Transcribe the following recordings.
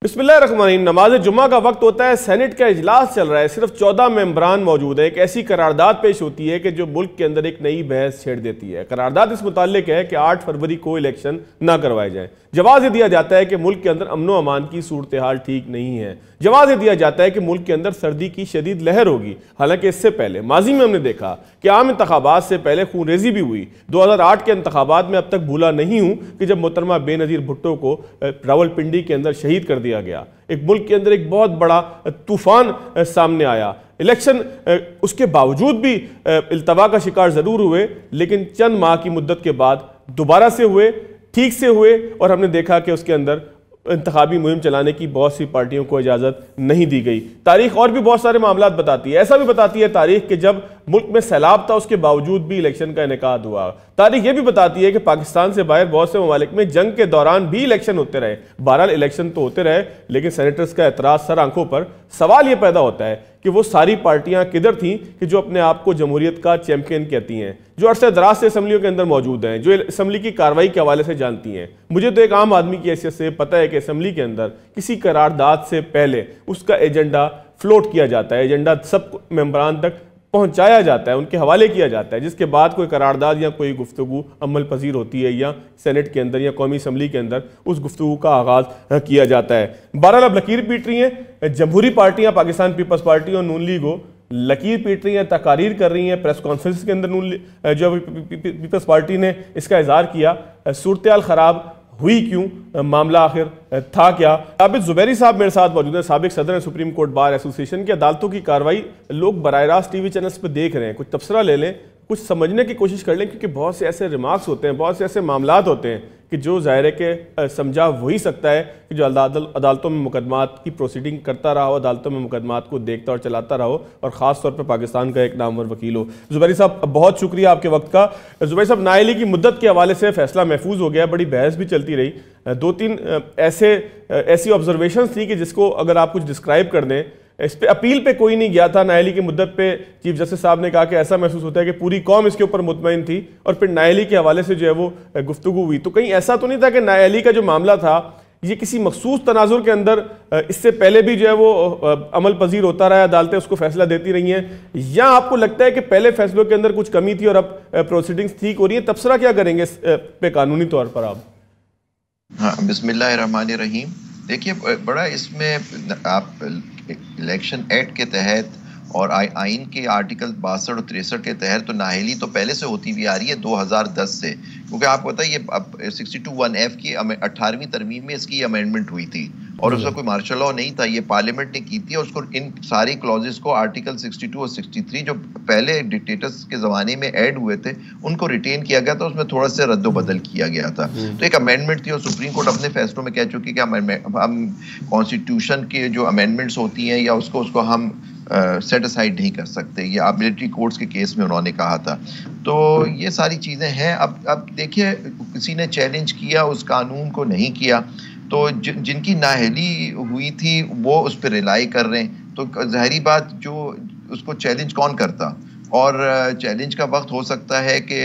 बिस्मिल्लाहिर्रहमानिर्रहीम। नमाज जुम्मा का वक्त होता है, सेनेट का इजलास चल रहा है, सिर्फ 14 मेंबरान मौजूद है। एक ऐसी करारदाद पेश होती है कि जो मुल्क के अंदर एक नई बहस छेड़ देती है। करारदाद इस मुताल्लिक है कि 8 फरवरी को इलेक्शन ना करवाए जाए। जवाब ये दिया जाता है कि मुल्क के अंदर अमनो अमान की सूरत हाल ठीक नहीं है। जवाब ये दिया जाता है कि मुल्क के अंदर सर्दी की शदीद लहर होगी। हालांकि इससे पहले माजी में हमने देखा कि आम इंतखाबात से पहले खूनरेजी भी हुई। 2008 के इंतखाबात में अब तक भूला नहीं हूँ कि जब मोहतरमा बेनज़ीर भुट्टो को रावलपिंडी के अंदर शहीद कर दिया गया। एक मुल्क के अंदर एक बहुत बड़ा तूफान सामने आया। इलेक्शन उसके बावजूद भी इल्तवा का शिकार ज़रूर हुए, लेकिन चंद माह की मुद्दत के बाद दोबारा से हुए, ठीक से हुए, और हमने देखा कि उसके अंदर इंतखाबी मुहिम चलाने की बहुत सी पार्टियों को इजाज़त नहीं दी गई। तारीख और भी बहुत सारे मामलात बताती है। ऐसा भी बताती है तारीख कि जब मुल्क में सैलाब था उसके बावजूद भी इलेक्शन का इनेकाद हुआ। तारीख ये भी बताती है कि पाकिस्तान से बाहर बहुत से ममालिक में जंग के दौरान भी इलेक्शन होते रहे। बहरहाल इलेक्शन तो होते रहे, लेकिन सेनेटर्स का एतराज़ सर आंखों पर। सवाल ये पैदा होता है कि वो सारी पार्टियां किधर थीं कि जो अपने आप को जमहूरियत का चैंपियन कहती हैं, जो अरसे दराज से असम्बलियों के अंदर मौजूद हैं, जो असम्बली की कार्रवाई के हवाले से जानती हैं। मुझे तो एक आम आदमी की हैसियत से पता है कि असम्बली के अंदर किसी करारदाद से पहले उसका एजेंडा फ्लोट किया जाता है, एजेंडा सब मेंबरान तक पहुंचाया जाता है, उनके हवाले किया जाता है, जिसके बाद कोई करारदाद या कोई गुफ्तगू अमल पजीर होती है या सेनेट के अंदर या कौमी असम्बली के अंदर उस गुफ्तगू का आगाज़ किया जाता है। बहरहाल अब लकीर पीट रही हैं जमहूरी पार्टियां, पाकिस्तान पीपल्स पार्टी और नून लीग को लकीर पीट रही हैं, तकारीर कर रही हैं। प्रेस कॉन्फ्रेंस के अंदर जो पीपल्स पार्टी ने इसका इजहार किया। सूरत हाल ख़राब हुई क्यों, मामला आखिर था क्या। आबिद ज़ुबैरी साहब मेरे साथ मौजूद हैं, साबिक सदर सुप्रीम कोर्ट बार एसोसिएशन की। अदालतों की कार्रवाई लोग बराह रास्त टीवी चैनल्स पर देख रहे हैं, कुछ तबसरा ले लें, कुछ समझने की कोशिश कर लें, क्योंकि बहुत से ऐसे रिमार्क्स होते हैं, बहुत से ऐसे मामलात होते हैं कि जो ज़ाहिर है कि समझा वही सकता है कि जो अदालतों में मुकदमात की प्रोसीडिंग करता रहा हो, अदालतों में मुकदमात को देखता और चलाता रहा हो, और ख़ास तौर पर पाकिस्तान का एक नामवर वकील हो। ज़ुबैरी साहब बहुत शुक्रिया आपके वक्त का। ज़ुबैरी साहब, नाअहली की मुद्दत के हवाले से फैसला महफूज हो गया, बड़ी बहस भी चलती रही। 2-3 ऐसी ऑब्जर्वेशन थी कि जिसको अगर आप कुछ डिस्क्राइब कर दें। इस पे अपील पे कोई नहीं गया था। नाअहली की मुद्दत पे चीफ जस्टिस साहब ने कहा कि ऐसा महसूस होता है कि पूरी कौम इसके ऊपर मुतमईन थी, और फिर नाअहली के हवाले से जो है वो गुफ्तगू हुई। तो कहीं ऐसा तो नहीं था कि नाअहली का जो मामला था ये किसी मखसूस तनाजुर के अंदर इससे पहले भी जो है वो अमल पजीर होता रहा, अदालतें उसको फैसला देती रही हैं, या आपको लगता है कि पहले फैसलों के अंदर कुछ कमी थी और अब प्रोसीडिंग्स ठीक हो रही है? तबसरा क्या करेंगे इस पे कानूनी तौर पर आप? हाँ, बिस्मिल्लाहिर्रहमानिर्रहीम। देखिए, बड़ा इसमें आप इलेक्शन एक्ट के तहत और आइन के आर्टिकल 62 और 63 के तहत तो नाअहली तो पहले से होती हुई आ रही है 2010 से, क्योंकि आपको पता है ये अब 62(1)(f की 18वीं तरमीम में इसकी अमेंडमेंट हुई थी, और उसका कोई मार्शल लॉ नहीं था, ये पार्लियामेंट ने की थी। और उसको इन सारी क्लॉजेस को आर्टिकल 62 और 63 जो पहले डिक्टेटर्स के ज़माने में ऐड हुए थे उनको रिटेन किया गया था, उसमें थोड़ा सा रद्दोबदल किया गया था। तो एक अमेंडमेंट थी, और सुप्रीम कोर्ट अपने फैसलों में कह चुकी कि हम कॉन्स्टिट्यूशन के जो अमेंडमेंट्स होती हैं या उसको हम सेट असाइड नहीं कर सकते, ये आर्बिट्रेरी कोर्ट्स के केस में उन्होंने कहा था। तो ये सारी चीज़ें हैं। अब देखिए, किसी ने चैलेंज किया उस कानून को, नहीं किया, तो जिनकी नाअहली हुई थी वो उस पर रिलाई कर रहे हैं। तो ज़ाहिरी बात, जो उसको चैलेंज कौन करता, और चैलेंज का वक्त हो सकता है कि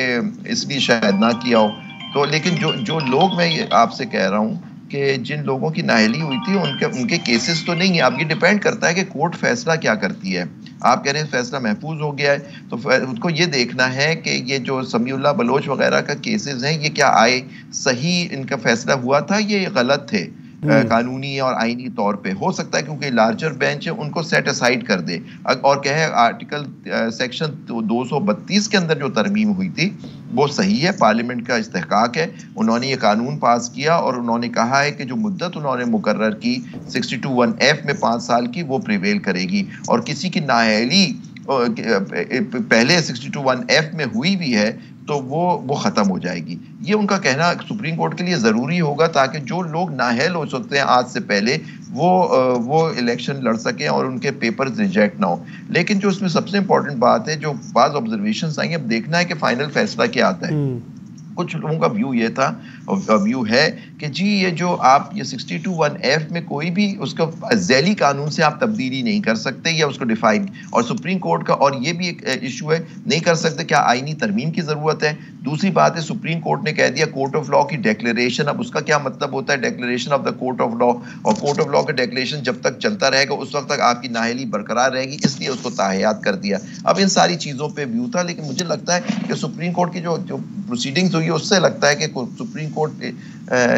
इसलिए शायद ना किया हो। तो लेकिन जो लोग, मैं ये आपसे कह रहा हूँ कि जिन लोगों की नाअहली हुई थी उनके केसेस तो नहीं है। अब ये डिपेंड करता है कि कोर्ट फैसला क्या करती है। आप कह रहे हैं फैसला महफूज हो गया है, तो उसको ये देखना है कि ये जो समीउल्लाह बलोच वगैरह का केसेस हैं, ये क्या आए सही इनका फैसला हुआ था, ये गलत थे कानूनी और आईनी तौर पे। हो सकता है क्योंकि लार्जर बेंच है उनको सेट असाइड कर दे और कहे आर्टिकल सेक्शन 232 के अंदर जो तरमीम हुई थी वो सही है, पार्लियामेंट का इस्तेहकाक है, उन्होंने ये कानून पास किया और उन्होंने कहा है कि जो मुद्दत उन्होंने मुकर्रर की 62(1)(f) में 5 साल की, वो प्रिवेल करेगी। और किसी की नाअहली पहले 62(1)(f) में हुई भी है तो वो ख़त्म हो जाएगी। ये उनका कहना सुप्रीम कोर्ट के लिए ज़रूरी होगा ताकि जो लोग नाअहल हो सकते हैं आज से पहले वो इलेक्शन लड़ सकें और उनके पेपर्स रिजेक्ट ना हो। लेकिन जो इसमें सबसे इम्पोर्टेंट बात है, जो बाज़ ऑब्जर्वेशंस आई हैं, अब देखना है कि फाइनल फैसला क्या आता है। कुछ लोगों का व्यू ये था, व्यू है कि जी ये जो आप ये 62(1)(f) में कोई भी उसको ज़ैली कानून से आप तब्दीली नहीं कर सकते या उसको डिफाइन, और सुप्रीम कोर्ट का और ये भी एक इशू है, नहीं कर सकते, क्या आईनी तरमीम की ज़रूरत है। दूसरी बात है, सुप्रीम कोर्ट ने कह दिया कोर्ट ऑफ लॉ की डिक्लेरेशन, अब उसका क्या मतलब होता है declaration of the court of law, और कोर्ट ऑफ लॉ का डिक्लेरेशन जब तक चलता रहेगा उस वक्त तक आपकी नाअहली बरकरार रहेगी, इसलिए उसको ताहयात कर दिया। अब इन सारी चीज़ों पर व्यू था, लेकिन मुझे लगता है कि सुप्रीम कोर्ट की जो प्रोसीडिंग्स हुई है उससे लगता है कि सुप्रीम कोर्ट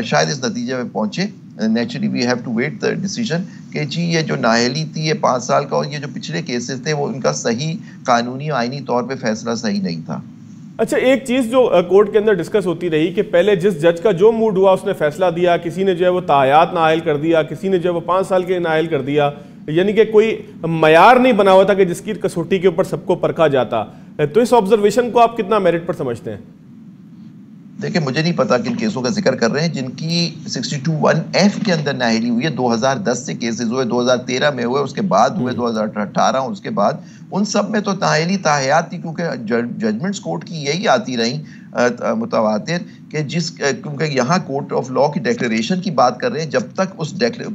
शायद इस नतीजे में पहुंचे। Naturally we have to wait the decision कि जी ये जो नाअहली थी ये 5 साल का, और ये जो पिछले केसेस थे वो उनका सही कानूनी आईनी तौर पे फैसला सही नहीं था। अच्छा, एक चीज़ जो कोर्ट के अंदर डिस्कस होती रही कि पहले जिस जज का जो मूड हुआ उसने फैसला दिया, किसी ने जो है वो तायात नाअहल कर दिया, किसी ने जो है वो 5 साल के नाअहल कर दिया, यानी कि कोई मयार नहीं बना हुआ था कि जिसकी कसौटी के ऊपर सबको परखा जाता। तो इस ऑब्जर्वेशन को आप कितना मेरिट पर समझते हैं? देखिए, मुझे नहीं पता किन केसों का जिक्र कर रहे हैं जिनकी 62(1)(f) के अंदर नाअहली हुई है। 2010 से केसेस हुए, 2013 में हुए, उसके बाद हुए 2018, उसके बाद उन सब में तो नाअहली ताहयात थी, क्योंकि जजमेंट्स कोर्ट की यही आती रही मुतवातिर कि क्योंकि यहाँ कोर्ट ऑफ लॉ की डिक्लेरेशन की बात कर रहे हैं, जब तक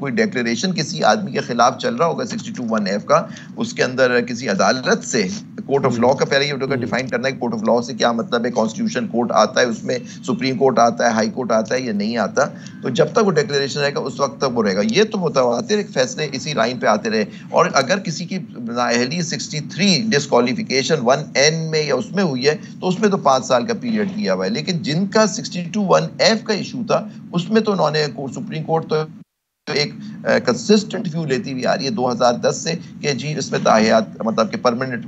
कोई डिक्लेरेशन किसी आदमी के खिलाफ चल रहा होगा 62(1)(f) का, उसके अंदर किसी अदालत से कोर्ट ऑफ लॉ का पहले ये डिफाइन करना है कि कोर्ट ऑफ लॉ से क्या मतलब है। कॉन्स्टिट्यूशन कोर्ट आता है, उसमें सुप्रीम कोर्ट आता है, हाई कोर्ट आता है या नहीं आता, तो जब तक वो डिक्लेरेशन रहेगा उस वक्त तक वो रहेगा। ये तो मुतवातिर एक फैसले इसी लाइन पे आते रहे। और अगर किसी की नाअहली 63 डिस्क्वालिफिकेशन 1N में या उसमें हुई है तो उसमें तो 5 साल का पीरियड दिया हुआ है, लेकिन जिनका 62(1)(f) का इशू था उसमें तो उन्होंने सुप्रीम कोर्ट तो एक कंसिस्टेंट व्यू लेती हुई आ रही है 2010 से कि जी इसमें ताहयात मतलब कि परमानेंट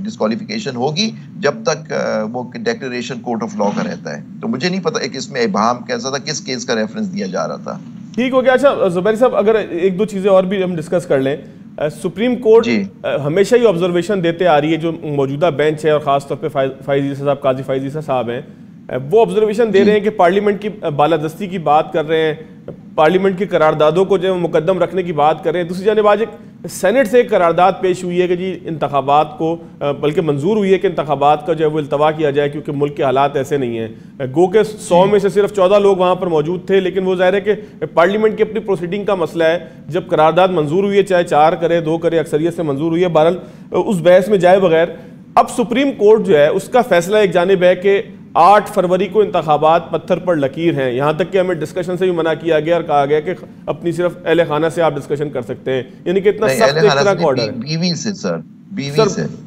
डिस्क्वालिफिकेशन होगी जब तक वो डिक्लेरेशन कोर्ट ऑफ लॉ का रहता है। तो मुझे नहीं पता एक इसमें इबाम कैसा था, किस केस का रेफरेंस दिया जा रहा था। ठीक हो गया। अच्छा जुबैर साहब, अगर एक दो चीज़ें और भी हम डिस्कस कर लें, सुप्रीम कोर्ट हमेशा ही ऑब्जर्वेशन देते आ रही है, जो मौजूदा बेंच है और ख़ासतौर पे फ़ाइज़ ईसा साहब, काजी फ़ाइज़ ईसा साहब हैं, वो ऑब्जर्वेशन दे रहे हैं कि पार्लियामेंट की बालादस्ती की बात कर रहे हैं, पार्लियामेंट की करारदादों को जो मुकद्दम रखने की बात कर रहे हैं। दूसरी जानिब आज एक सेनेट से एक करारदाद पेश हुई है कि जी इंतखाबात को, बल्कि मंजूर हुई है कि इंतखाबात का जो है वो इल्तवा किया जाए, क्योंकि मुल्क के हालात ऐसे नहीं हैं। गो के 100 में से सिर्फ 14 लोग वहाँ पर मौजूद थे, लेकिन वो ज़ाहिर है कि पार्लियामेंट की अपनी प्रोसीडिंग का मसला है। जब करारदाद मंजूर हुई है, चाहे 4 करे 2 करे, अक्सरियत से मंजूर हुई है, बहरहाल उस बहस में जाए बगैर अब सुप्रीम कोर्ट जो है उसका फैसला एक जानिब है कि 8 फरवरी को इंतखाबात पत्थर पर लकीर हैं। यहाँ तक कि हमें डिस्कशन से भी मना किया गया और कहा गया कि अपनी सिर्फ अहले खाना से आप डिस्कशन कर सकते हैं, यानी कि इतना सख्त एक तरह का ऑर्डर है। बीवी से सर,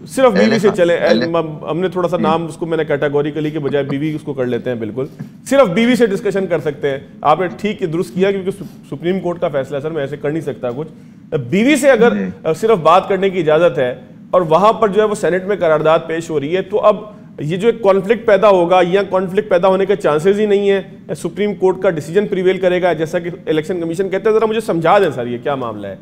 सिर्फ बीवी से चले। हमने थोड़ा सा नाम उसको मैंने कैटेगोरिकली के बजाय बीवी उसको कर लेते हैं, बिल्कुल सिर्फ बीवी से डिस्कशन कर सकते हैं। आपने ठीक दुरुस्त किया, क्योंकि सुप्रीम कोर्ट का फैसला है सर, मैं ऐसे कर नहीं सकता कुछ। बीवी से अगर सिर्फ बात करने की इजाजत है और वहां पर जो है वो सेनेट में करारदाद पेश हो रही है, तो अब ये जो एक कॉन्फ्लिक्ट पैदा होगा या कॉन्फ्लिक्ट पैदा होने के चांसेस ही नहीं है, सुप्रीम कोर्ट का डिसीजन प्रिवेल करेगा जैसा कि इलेक्शन कमीशन कहते हैं। जरा मुझे समझा दें सर, ये क्या मामला है?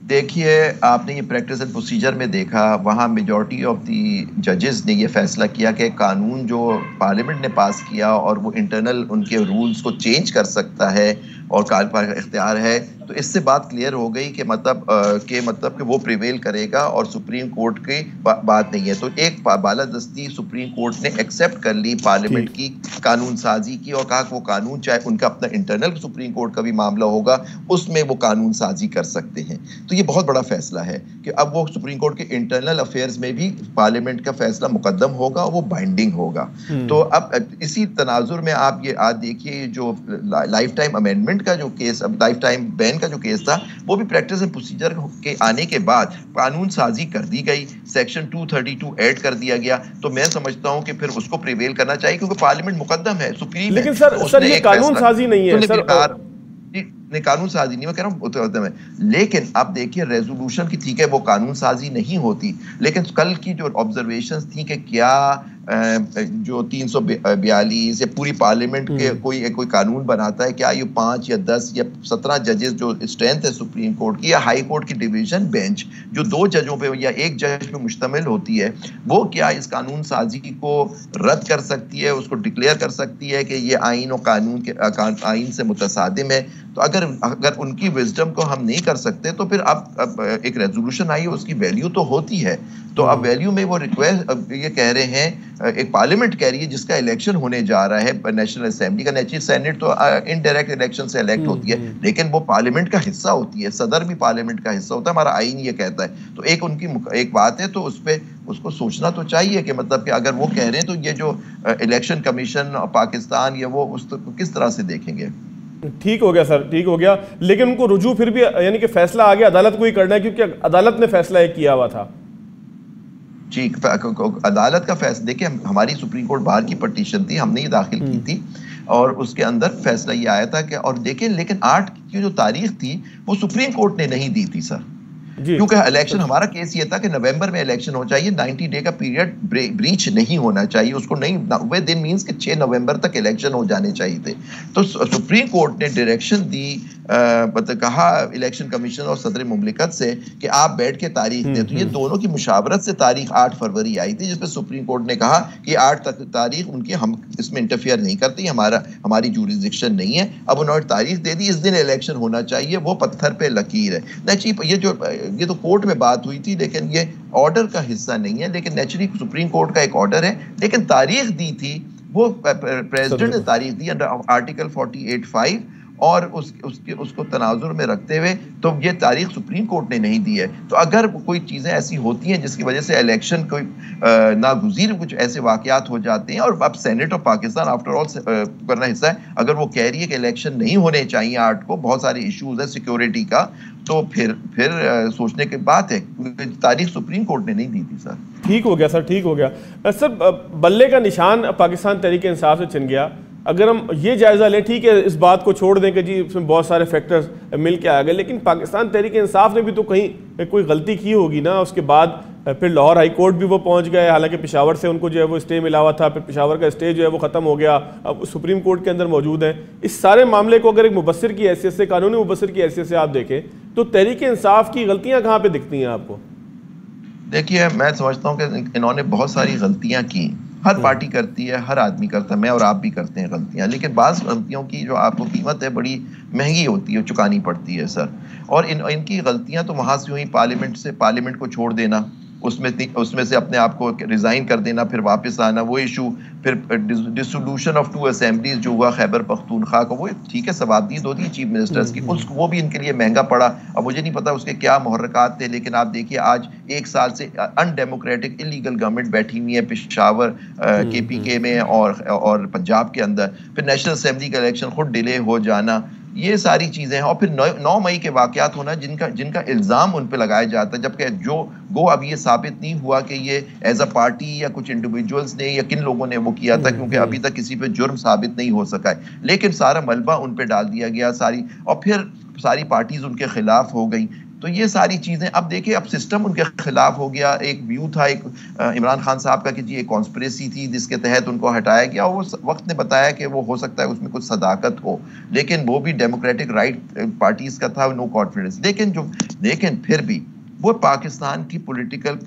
देखिए, आपने ये प्रैक्टिस एंड प्रोसीजर में देखा, वहाँ मेजॉरिटी ऑफ दी जजेस ने ये फैसला किया कि कानून जो पार्लियामेंट ने पास किया और वो इंटरनल उनके रूल्स को चेंज कर सकता है और कार्यपालिका का इख्तियार है, तो इससे बात क्लियर हो गई कि मतलब कि वो प्रिवेल करेगा और सुप्रीम कोर्ट की बात नहीं है। तो एक बालादस्ती सुप्रीम कोर्ट ने एक्सेप्ट कर ली पार्लियामेंट की कानून साजी की और कहा कि वो कानून चाहे उनका अपना इंटरनल सुप्रीम कोर्ट का भी मामला होगा उसमें वो कानून साजी कर सकते हैं। तो ये बहुत बड़ा फैसला है कि अब वो सुप्रीम कोर्ट के इंटरनल अफेयर्स में भी पार्लियामेंट का फैसला मुकद्दम होगा, वो बाइंडिंग होगा। तो अब इसी तनाजुर में आप ये आज देखिए, जो लाइफ टाइम अमेंडमेंट का जो केस, अब लाइफ टाइम बैन का जो केस था, वो भी प्रैक्टिस एंड प्रोसीजर के आने के बाद कानून साजी कर दी गई, सेक्शन 232 ऐड कर दिया गया। तो मैं समझता हूँ कि फिर उसको प्रिवेल करना चाहिए, क्योंकि पार्लियामेंट मुकद्दम है, सुप्रीम। लेकिन सर ये कानून साजी नहीं है सर, नहीं कानून साजी नहीं, मैं कह रहा हूँ, लेकिन आप देखिए रेजोल्यूशन की, ठीक है वो कानून साजी नहीं होती, लेकिन कल की जो ऑब्जर्वेशंस थी कि क्या जो 342 या पूरी पार्लियामेंट के कोई कानून बनाता है, क्या ये 5 या 10 या 17 जजेस जो स्ट्रेंथ है सुप्रीम कोर्ट की या हाई कोर्ट की डिवीजन बेंच जो 2 जजों पे या 1 जज पे मुश्तमिल होती है, वो क्या इस कानून साजी को रद्द कर सकती है, उसको डिक्लेयर कर सकती है कि ये आइन और कानून के आइन से मुतसादिम है? तो अगर अगर उनकी विजडम को हम नहीं कर सकते तो फिर अब एक रेजोल्यूशन आई है, उसकी वैल्यू तो होती है। तो अब वैल्यू में वो रिक्वेस्ट ये कह रहे हैं, एक पार्लियामेंट कह रही है जिसका इलेक्शन होने जा रहा है नेशनल असेंबली का। नेचुरल सेनेट तो इनडायरेक्ट इलेक्शन से इलेक्ट होती है, लेकिन वो पार्लियामेंट का हिस्सा होती है, सदर भी पार्लियामेंट का हिस्सा होता है, हमारा आईन ये कहता है। तो एक उनकी एक बात है, तो उस पर उसको सोचना तो चाहिए कि मतलब कि अगर वो कह रहे हैं तो ये जो इलेक्शन कमीशन पाकिस्तान या वो उस किस तरह से देखेंगे। ठीक हो गया सर, ठीक हो गया, लेकिन उनको रुजू फिर भी यानी कि फैसला आगे अदालत को ही करना है, क्योंकि अदालत ने फैसला एक किया हुआ था। जी, अदालत का फैसला देखिए, हमारी सुप्रीम कोर्ट बाहर की पटिशन थी, हमने ही दाखिल की थी और उसके अंदर फैसला ये आया था कि, और देखिए लेकिन 8 की जो तारीख थी वो सुप्रीम कोर्ट ने नहीं दी थी सर, क्योंकि इलेक्शन, हमारा केस ये था कि नवंबर में इलेक्शन हो चाहिए, 90 डे का पीरियड ब्रीच नहीं होना चाहिए, उसको नहीं, 90 दिन मींस कि 6 नवंबर तक इलेक्शन हो जाने चाहिए थे। तो सुप्रीम कोर्ट ने डायरेक्शन दी, मतलब कहा इलेक्शन कमीशन और सदर मुमलिकत से कि आप बैठ के तारीख दें। तो ये दोनों की मुशावरत से तारीख 8 फरवरी आई थी, जिसमें सुप्रीम कोर्ट ने कहा कि 8 तक तारीख उनकी, हम इसमें इंटरफियर नहीं करती, हमारी जुरिसडिक्शन नहीं है। अब उन्होंने तारीख दे दी, इस दिन इलेक्शन होना चाहिए, वो पत्थर पे लकीर है। नेचुरली ये तो कोर्ट में बात हुई थी, लेकिन ये ऑर्डर का हिस्सा नहीं है, लेकिन नेचुरली सुप्रीम कोर्ट का एक ऑर्डर है, लेकिन तारीख दी थी वो प्रेसिडेंट ने तारीख दी अंडर आर्टिकल 48(5) और उसको तनाजुर में रखते हुए, तो ये तारीख सुप्रीम कोर्ट ने नहीं दी है। तो अगर कोई चीज़ें ऐसी होती हैं जिसकी वजह से इलेक्शन कोई नागुज़ीर कुछ ऐसे वाक़यात हो जाते हैं, और अब senate of Pakistan after all करना हिस्सा है, अगर वो कह रही है कि इलेक्शन नहीं होने चाहिए 8 को, बहुत सारे इश्यूज है सिक्योरिटी का, तो फिर सोचने की बात है, तारीख सुप्रीम कोर्ट ने नहीं दी थी सर। ठीक हो गया सर, ठीक हो गया सर। बल्ले का निशान पाकिस्तान तहरीक इंसाफ से छिन गया। अगर हम ये जायज़ा लें, ठीक है, इस बात को छोड़ दें कि जी इसमें बहुत सारे फैक्टर्स मिल के आ गए, लेकिन पाकिस्तान तहरीक इंसाफ ने भी तो कहीं कोई गलती की होगी ना। उसके बाद फिर लाहौर हाई कोर्ट भी वो पहुंच गए, हालांकि पेशावर से उनको जो है वो स्टे मिला हुआ था, फिर पेशावर का स्टे जो है वो ख़त्म हो गया, अब सुप्रीम कोर्ट के अंदर मौजूद है। इस सारे मामले को अगर एक मुबस्सिर की हैसियत से, कानूनी मुबस्सिर की हैसियत से आप देखें, तो तहरीक इंसाफ की गलतियाँ कहाँ पर दिखती हैं आपको? देखिए, मैं समझता हूँ कि इन्होंने बहुत सारी गलतियाँ की, हर पार्टी करती है, हर आदमी करता है, मैं और आप भी करते हैं गलतियां, लेकिन बाज़ गलतियों की जो आपको कीमत है बड़ी महंगी होती है, चुकानी पड़ती है सर। और इनकी गलतियां तो वहां से हुई, पार्लियामेंट को छोड़ देना, उसमें से अपने आप को रिजाइन कर देना, फिर वापस आना, वो इशू, फिर डिसोल्यूशन ऑफ 2 असेंबलीज जो हुआ खैबर पख्तूनख्वा का, वो ठीक है, सवाबदीद होती है चीफ मिनिस्टर्स की, वो भी इनके लिए महंगा पड़ा। अब मुझे नहीं पता उसके क्या मुहर्रकात थे, लेकिन आप देखिए आज 1 साल से अनडेमोक्रेटिक इलीगल गवर्नमेंट बैठी हुई है पेशावर KPK में और पंजाब के अंदर, फिर नेशनल असेंबली का इलेक्शन खुद डिले हो जाना, ये सारी चीजें हैं। और फिर 9 मई के वाकयात होना जिनका इल्जाम उन पे लगाया जाता है, जबकि अब ये साबित नहीं हुआ कि ये एज अ पार्टी या कुछ इंडिविजुअल्स ने या किन लोगों ने वो किया था, क्योंकि अभी तक किसी पे जुर्म साबित नहीं हो सका है। लेकिन सारा मलबा उन पे डाल दिया गया और फिर सारी पार्टीज उनके खिलाफ हो गई। तो ये सारी चीजें, अब देखिए, अब सिस्टम उनके खिलाफ हो गया। एक व्यू था एक इमरान खान साहब का कि जी एक कॉन्स्पिरेसी थी जिसके तहत उनको हटाया गया, और वो वक्त ने बताया कि वो हो सकता है उसमें कुछ सदाकत हो, लेकिन वो भी डेमोक्रेटिक राइट पार्टीज का था, नो कॉन्फिडेंस। लेकिन फिर भी वो पाकिस्तान की पॉलिटिकल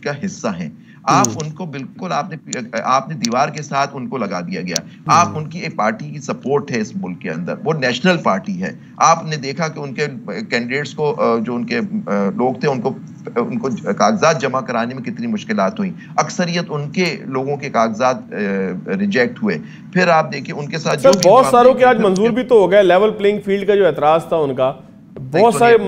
का हिस्सा हैं। आप उनको बिल्कुल आपने दीवार के साथ उनको लगा दिया गया। आप उनकी एक पार्टी की सपोर्ट है इस मुल्क के अंदर, वो नेशनल पार्टी है। आपने देखा कि उनके कैंडिडेट्स को, जो उनके लोग थे, उनको कागजात जमा कराने में कितनी मुश्किलात हुई। अक्सरियत उनके लोगों के कागजात रिजेक्ट हुए। फिर आप देखिए उनके साथ जो बहुत सारों के आज मंजूर भी तो हो गया, लेवल प्लेइंग फील्ड का जो एतराज था उनका, बहुत सारे।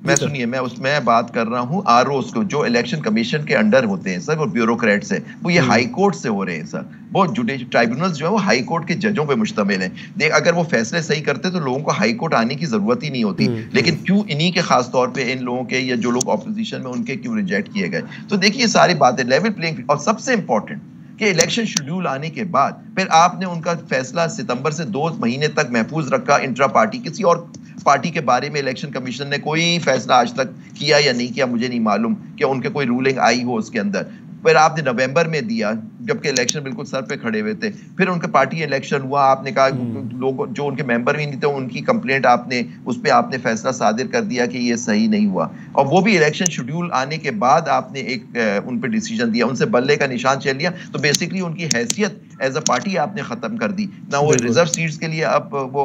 मैं बात कर रहा हूँ आरओस को, जो इलेक्शन कमीशन के अंडर होते हैं सर, वो ब्यूरोक्रेट्स हैं, वो ये हाई कोर्ट से हो रहे हैं सर। वो जुडिशल ट्राइब्यूनल्स जो है वो हाई कोर्ट के जजों पे मुश्तमिल हैं। अगर वो फैसले सही करते तो लोगों को हाई कोर्ट आने की जरूरत ही नहीं होती, लेकिन क्यों इन्हीं के खास तौर पे, इन लोगों के या जो लोग ऑपोजिशन में, उनके क्यों रिजेक्ट किए गए। तो देखिए सारी बातें लेवल प्लेइंग फील्ड, और सबसे इंपॉर्टेंट कि इलेक्शन शेड्यूल आने के बाद फिर आपने उनका फैसला सितंबर से 2 महीने तक महफूज रखा इंट्रा पार्टी। किसी और पार्टी के बारे में इलेक्शन कमीशन ने कोई फैसला आज तक किया या नहीं किया, मुझे नहीं मालूम कि उनके कोई रूलिंग आई हो उसके अंदर। फिर आपने नवंबर में दिया जबकि इलेक्शन बिल्कुल सर पे खड़े हुए थे। फिर उनके पार्टी इलेक्शन हुआ, आपने कहा लोग जो उनके मेंबर भी नहीं थे उनकी कंप्लेंट आपने उस पर आपने फैसला सादिर कर दिया कि ये सही नहीं हुआ, और वो भी इलेक्शन शेड्यूल आने के बाद आपने एक उन पर डिसीजन दिया, उनसे बल्ले का निशान चल लिया। तो बेसिकली उनकी हैसियत एज अ पार्टी आपने खत्म कर दी ना। वो रिजर्व सीट्स के लिए अब वो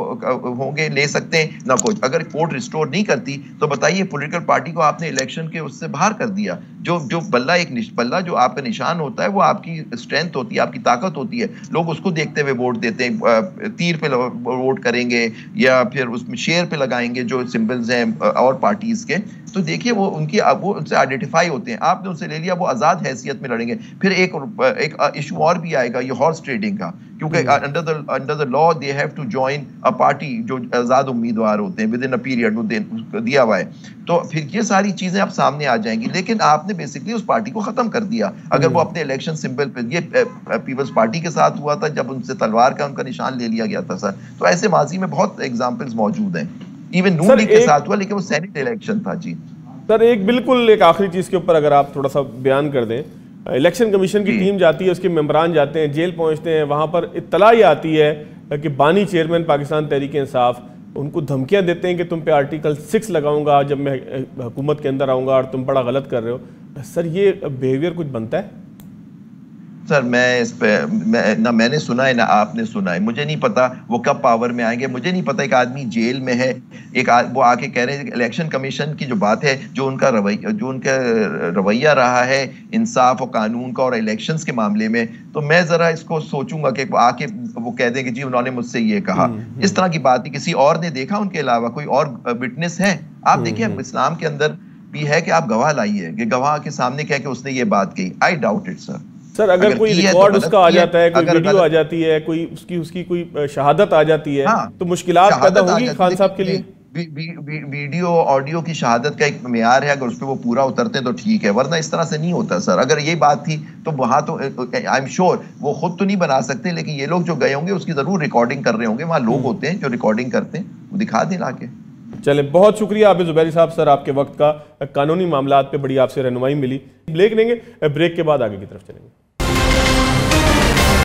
होंगे, ले सकते हैं ना कुछ। अगर कोर्ट रिस्टोर नहीं करती तो बताइए, पॉलिटिकल पार्टी को आपने इलेक्शन के उससे बाहर कर दिया। जो बल्ला जो आपका निशान होता है वो आपकी स्ट्रेंथ होती है, आपकी ताकत होती है। लोग उसको देखते हुए वोट देते हैं, तीर पे वोट करेंगे या फिर उसमें शेयर पे लगाएंगे जो सिंबल्स हैं और पार्टीज के। तो देखिए वो उनसे आइडेंटिफाई होते हैं। आपने उनसे ले लिया, वो आजाद हैसियत में लड़ेंगे। फिर एक इशू और भी आएगा, ये हॉर्स ट्रेडिंग का, क्योंकि under the law they have to join a party जो आजाद उम्मीदवार होते हैं विद इन अ पीरियड दिया हुआ है। तो फिर ये सारी चीजें अब सामने आ जाएंगी, लेकिन आपने बेसिकली उस पार्टी को खत्म कर दिया। अगर वो अपने इलेक्शन सिंबल पे, ये पीपल्स पार्टी के साथ हुआ था जब उनसे तलवार का उनका निशान ले लिया गया था सर। तो ऐसे माजी में बहुत एग्जाम्पल्स मौजूद हैं, इवन नून लीग के साथ हुआ, लेकिन वो सेनेट इलेक्शन था। जी सर, एक आखिरी चीज के ऊपर अगर आप थोड़ा सा बयान कर दें। इलेक्शन कमीशन की टीम जाती है, उसके मेंबरान जाते हैं, जेल पहुंचते हैं, वहां पर इत्तला ये आती है कि बानी चेयरमैन पाकिस्तान तहरीक इंसाफ उनको धमकियां देते हैं कि तुम पे आर्टिकल 6 लगाऊंगा जब मैं हुकूमत के अंदर आऊंगा और तुम बड़ा गलत कर रहे हो। सर, ये बिहेवियर कुछ बनता है? सर मैं इस पे ना मैंने सुना है ना आपने सुना है, मुझे नहीं पता वो कब पावर में आएंगे। मुझे नहीं पता, एक आदमी जेल में है, वो आके कह रहे हैं इलेक्शन कमीशन की जो बात है, जो उनका रवैया रहा है इंसाफ और कानून का और इलेक्शंस के मामले में, तो मैं जरा इसको सोचूंगा कि आके वो कह दें कि जी उन्होंने मुझसे ये कहा। इस तरह की बात किसी और ने देखा उनके अलावा? कोई और विटनेस है? आप देखिए इस्लाम के अंदर भी है कि आप गवाह लाइए, कि गवाह के सामने कह के उसने ये बात कही। I doubt it sir. Sir, अगर कोई रिकॉर्ड उसका आ जाता है, कोई वीडियो आ जाती है, कोई उसकी कोई शहादत आ जाती है, तो मुश्किलात पैदा होगी खान साहब के लिए। वीडियो ऑडियो की शहादत का एक मेयार है, अगर उस पर वो पूरा उतरते हैं तो ठीक है, वरना इस तरह से नहीं होता सर। अगर ये बात थी तो वहां तो आई एम श्योर वो खुद तो नहीं बना सकते, लेकिन ये लोग जो गए होंगे उसकी जरूर रिकॉर्डिंग कर रहे होंगे। वहां लोग होते हैं जो रिकॉर्डिंग करते हैं, वो दिखा दें लाके। चले, बहुत शुक्रिया आबिद ज़ुबैरी साहब सर, आपके वक्त का। कानूनी मामलात पे बड़ी आपसे रहनुमाई मिली। ब्रेक लेंगे, ब्रेक के बाद आगे की तरफ चलेंगे।